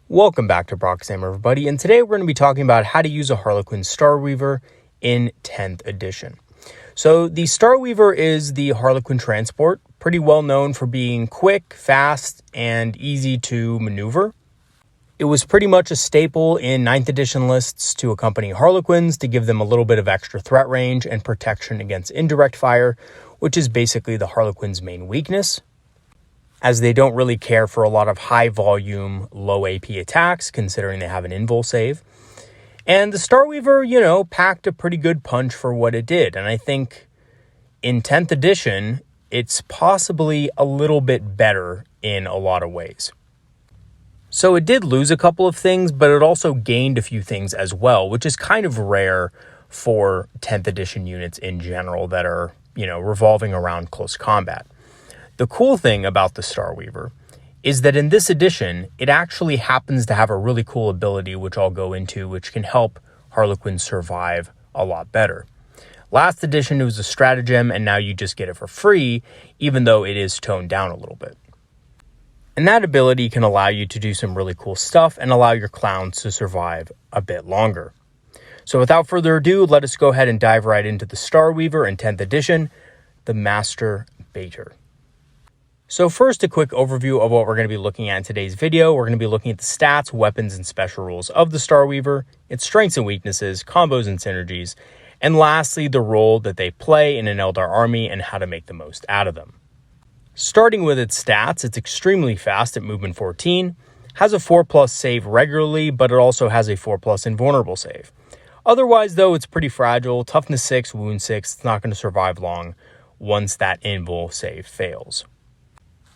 Welcome back to Proxy, everybody, and today we're going to be talking about how to use a Harlequin Starweaver in 10th edition. So the Starweaver is the Harlequin transport, pretty well known for being quick, fast, and easy to maneuver. It was pretty much a staple in 9th edition lists to accompany Harlequins to give them a little bit of extra threat range and protection against indirect fire, which is basically the Harlequin's main weakness, as they don't really care for a lot of high volume, low AP attacks, considering they have an invul save. And the Starweaver, packed a pretty good punch for what it did. And I think in 10th edition, it's possibly a little bit better in a lot of ways. So it did lose a couple of things, but it also gained a few things as well, which is kind of rare for 10th edition units in general that are, revolving around close combat. The cool thing about the Starweaver is that in this edition, it actually happens to have a really cool ability, which I'll go into, which can help Harlequin survive a lot better. Last edition, it was a stratagem, and now you just get it for free, even though it is toned down a little bit. And that ability can allow you to do some really cool stuff and allow your clowns to survive a bit longer. So without further ado, let us go ahead and dive right into the Starweaver in 10th edition, the Master Baiter. So first, a quick overview of what we're going to be looking at in today's video. We're going to be looking at the stats, weapons, and special rules of the Starweaver, its strengths and weaknesses, combos and synergies, and lastly, the role that they play in an Eldar army and how to make the most out of them. Starting with its stats, it's extremely fast at movement 14, has a 4+ save regularly, but it also has a 4+ invulnerable save. Otherwise, though, it's pretty fragile, toughness 6, wound 6, it's not going to survive long once that invul save fails.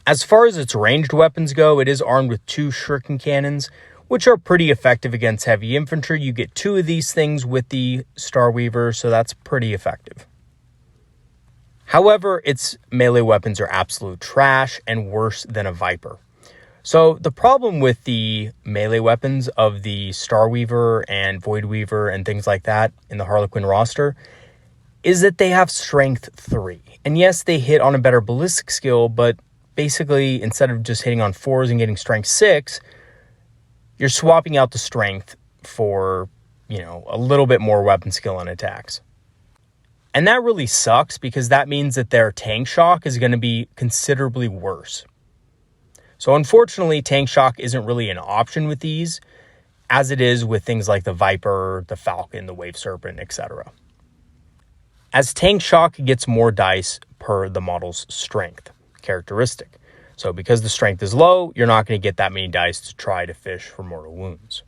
As far as its ranged weapons go, it is armed with 2 shuriken cannons, which are pretty effective against heavy infantry. You get 2 of these things with the Starweaver, so that's pretty effective. However, its melee weapons are absolute trash and worse than a Viper. So the problem with the melee weapons of the Starweaver and Voidweaver and things like that in the Harlequin roster is that they have strength 3. And yes, they hit on a better ballistic skill, but basically, instead of just hitting on 4s and getting strength 6, you're swapping out the strength for, a little bit more weapon skill on attacks. And that really sucks because that means that their tank shock is going to be considerably worse. So unfortunately, tank shock isn't really an option with these, as it is with things like the Viper, the Falcon, the Wave Serpent, etc. As tank shock gets more dice per the model's strength characteristic. So because the strength is low, you're not going to get that many dice to try to fish for mortal wounds.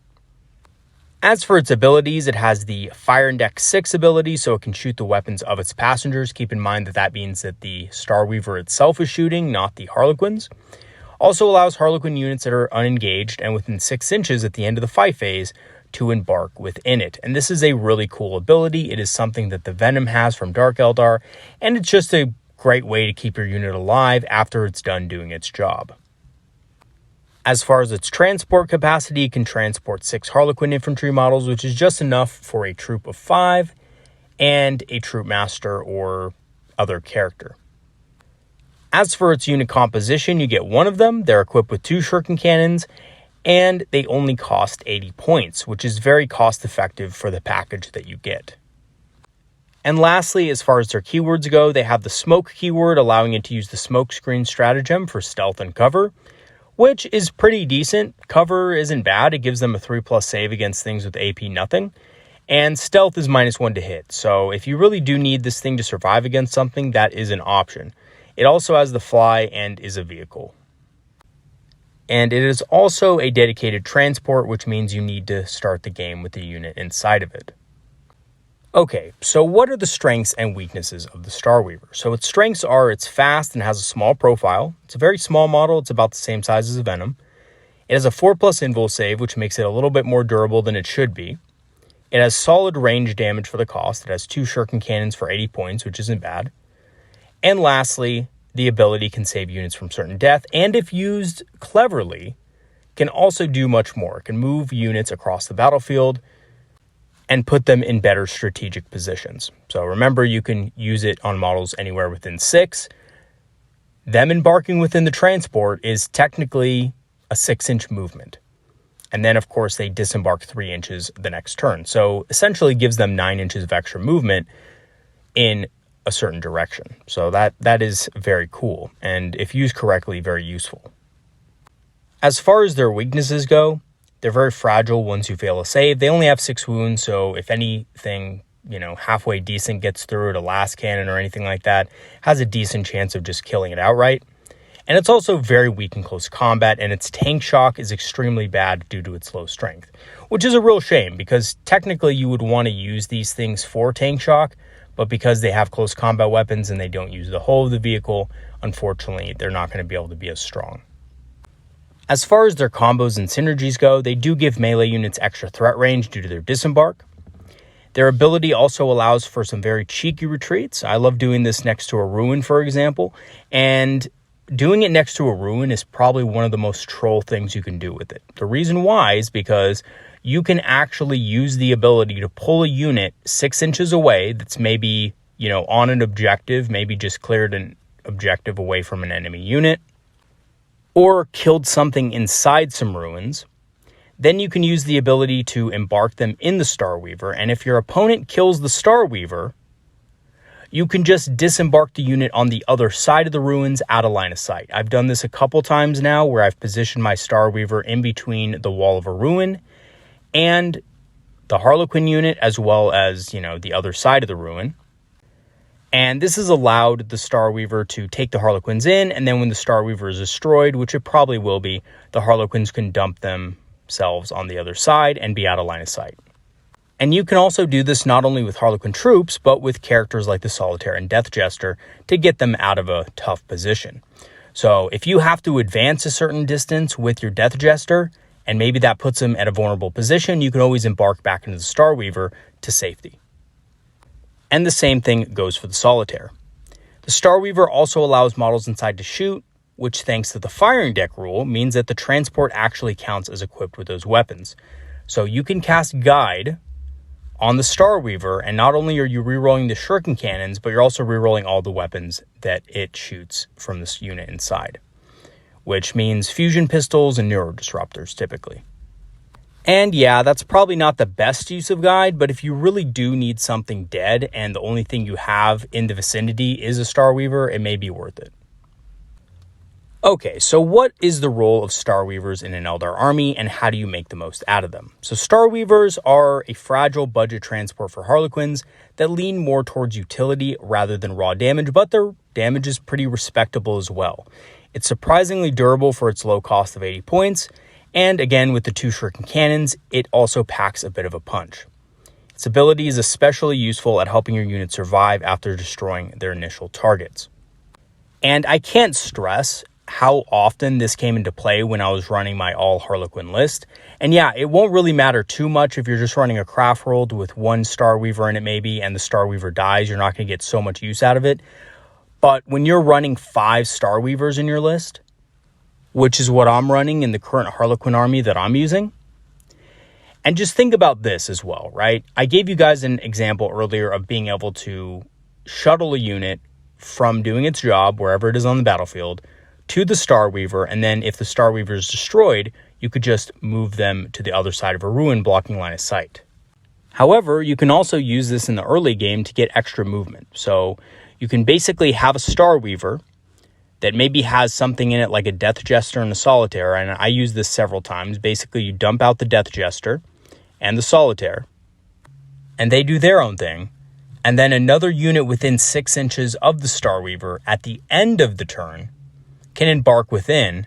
As for its abilities, it has the Fire Index 6 ability, so it can shoot the weapons of its passengers. Keep in mind that means that the Starweaver itself is shooting, not the Harlequins. Also allows Harlequin units that are unengaged and within 6 inches at the end of the fight phase to embark within it. And this is a really cool ability. It is something that the Venom has from Dark Eldar, and it's just a great way to keep your unit alive after it's done doing its job. As far as its transport capacity, it can transport 6 Harlequin infantry models, which is just enough for a troop of 5 and a troop master or other character. As for its unit composition, you get 1 of them. They're equipped with 2 shuriken cannons, and they only cost 80 points, which is very cost effective for the package that you get. And lastly, as far as their keywords go, they have the smoke keyword, allowing it to use the smoke screen stratagem for stealth and cover, which is pretty decent. Cover isn't bad. It gives them a 3+ save against things with AP nothing. And stealth is -1 to hit. So if you really do need this thing to survive against something, that is an option. It also has the fly and is a vehicle. And it is also a dedicated transport, which means you need to start the game with the unit inside of it. Okay, so what are the strengths and weaknesses of the Starweaver? So its strengths are it's fast and has a small profile. It's a very small model. It's about the same size as a Venom. It has a 4+ invul save, which makes it a little bit more durable than it should be. It has solid range damage for the cost. It has 2 shuriken cannons for 80 points, which isn't bad. And lastly, the ability can save units from certain death, and if used cleverly, can also do much more. It can move units across the battlefield and put them in better strategic positions. So remember, you can use it on models anywhere within 6. Them embarking within the transport is technically a 6-inch movement. And then, of course, they disembark 3 inches the next turn. So essentially gives them 9 inches of extra movement in a certain direction. So that is very cool. And if used correctly, very useful. As far as their weaknesses go, they're very fragile once you fail a save. They only have 6 wounds. So if anything, halfway decent gets through it, a last cannon or anything like that, has a decent chance of just killing it outright. And it's also very weak in close combat, and its tank shock is extremely bad due to its low strength, which is a real shame because technically you would want to use these things for tank shock, but because they have close combat weapons and they don't use the whole of the vehicle, unfortunately, they're not going to be able to be as strong. As far as their combos and synergies go, they do give melee units extra threat range due to their disembark. Their ability also allows for some very cheeky retreats. I love doing this next to a ruin, for example, and doing it next to a ruin is probably one of the most troll things you can do with it. The reason why is because you can actually use the ability to pull a unit 6 inches away that's maybe, on an objective, maybe just cleared an objective away from an enemy unit, or killed something inside some ruins. Then you can use the ability to embark them in the Starweaver, and if your opponent kills the Starweaver, you can just disembark the unit on the other side of the ruins out of line of sight. I've done this a couple times now where I've positioned my Starweaver in between the wall of a ruin and the Harlequin unit, as well as, the other side of the ruin. And this has allowed the Starweaver to take the Harlequins in, and then when the Starweaver is destroyed, which it probably will be, the Harlequins can dump themselves on the other side and be out of line of sight. And you can also do this not only with Harlequin troops, but with characters like the Solitaire and Death Jester to get them out of a tough position. So if you have to advance a certain distance with your Death Jester, and maybe that puts them at a vulnerable position, you can always embark back into the Starweaver to safety. And the same thing goes for the Solitaire. The Starweaver also allows models inside to shoot, which thanks to the firing deck rule means that the transport actually counts as equipped with those weapons. So you can cast Guide on the Starweaver, and not only are you rerolling the shuriken cannons, but you're also rerolling all the weapons that it shoots from this unit inside, which means fusion pistols and neurodisruptors typically. And yeah, that's probably not the best use of Guide, but if you really do need something dead and the only thing you have in the vicinity is a Starweaver, it may be worth it. Okay, so what is the role of Starweavers in an Eldar army, and how do you make the most out of them? So Starweavers are a fragile budget transport for Harlequins that lean more towards utility rather than raw damage, but their damage is pretty respectable as well. It's surprisingly durable for its low cost of 80 points, and again, with the 2 shuriken cannons, it also packs a bit of a punch. Its ability is especially useful at helping your unit survive after destroying their initial targets. And I can't stress how often this came into play when I was running my all Harlequin list. And yeah, it won't really matter too much if you're just running a craft world with 1 Starweaver in it maybe, and the Starweaver dies, you're not going to get so much use out of it. But when you're running 5 Starweavers in your list, which is what I'm running in the current Harlequin army that I'm using, and just think about this as well, right? I gave you guys an example earlier of being able to shuttle a unit from doing its job, wherever it is on the battlefield, to the Starweaver, and then if the Starweaver is destroyed, you could just move them to the other side of a ruin, blocking line of sight. However, you can also use this in the early game to get extra movement. So you can basically have a Starweaver that maybe has something in it like a Death Jester and a Solitaire, and I use this several times. Basically, you dump out the Death Jester and the Solitaire, and they do their own thing, and then another unit within 6 inches of the Starweaver at the end of the turn can embark within,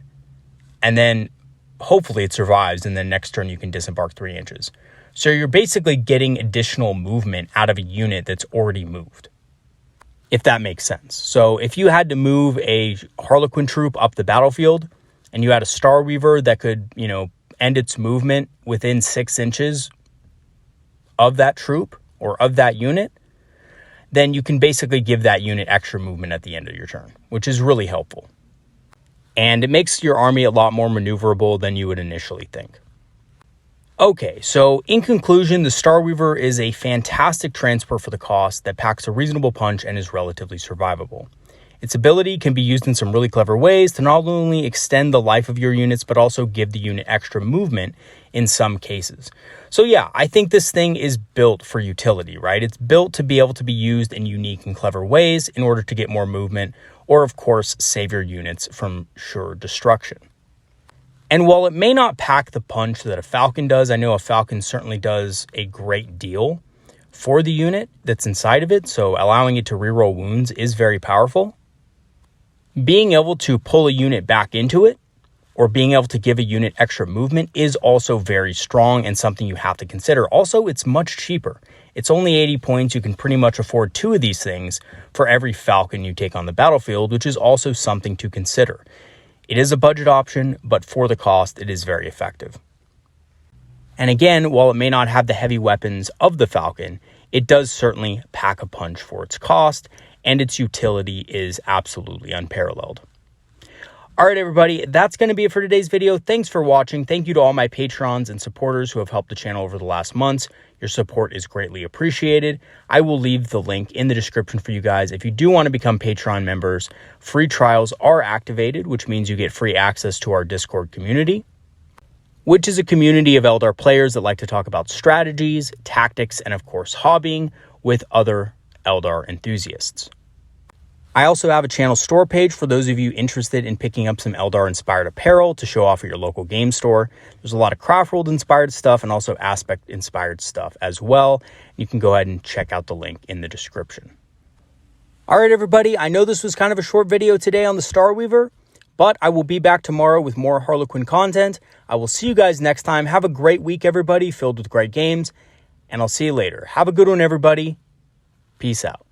and then hopefully it survives, and then next turn you can disembark 3 inches. So you're basically getting additional movement out of a unit that's already moved, if that makes sense. So if you had to move a Harlequin troop up the battlefield, and you had a Starweaver that could, end its movement within 6 inches of that troop or of that unit, then you can basically give that unit extra movement at the end of your turn, which is really helpful. And it makes your army a lot more maneuverable than you would initially think. Okay, so in conclusion, the Starweaver is a fantastic transport for the cost that packs a reasonable punch and is relatively survivable. Its ability can be used in some really clever ways to not only extend the life of your units, but also give the unit extra movement in some cases. So yeah, I think this thing is built for utility, right? It's built to be able to be used in unique and clever ways in order to get more movement, or of course, save your units from sure destruction. And while it may not pack the punch that a Falcon does, I know a Falcon certainly does a great deal for the unit that's inside of it, so allowing it to reroll wounds is very powerful. Being able to pull a unit back into it, or being able to give a unit extra movement is also very strong and something you have to consider. Also, it's much cheaper. It's only 80 points. You can pretty much afford 2 of these things for every Falcon you take on the battlefield, which is also something to consider. It is a budget option, but for the cost, it is very effective. And again, while it may not have the heavy weapons of the Falcon, it does certainly pack a punch for its cost, and its utility is absolutely unparalleled. All right, everybody, that's going to be it for today's video. Thanks for watching. Thank you to all my patrons and supporters who have helped the channel over the last months. Your support is greatly appreciated. I will leave the link in the description for you guys. If you do want to become Patreon members, free trials are activated, which means you get free access to our Discord community, which is a community of Eldar players that like to talk about strategies, tactics, and of course, hobbying with other Eldar enthusiasts. I also have a channel store page for those of you interested in picking up some Eldar-inspired apparel to show off at your local game store. There's a lot of Craft World-inspired stuff and also Aspect-inspired stuff as well. You can go ahead and check out the link in the description. All right, everybody, I know this was kind of a short video today on the Starweaver, but I will be back tomorrow with more Harlequin content. I will see you guys next time. Have a great week, everybody, filled with great games, and I'll see you later. Have a good one, everybody. Peace out.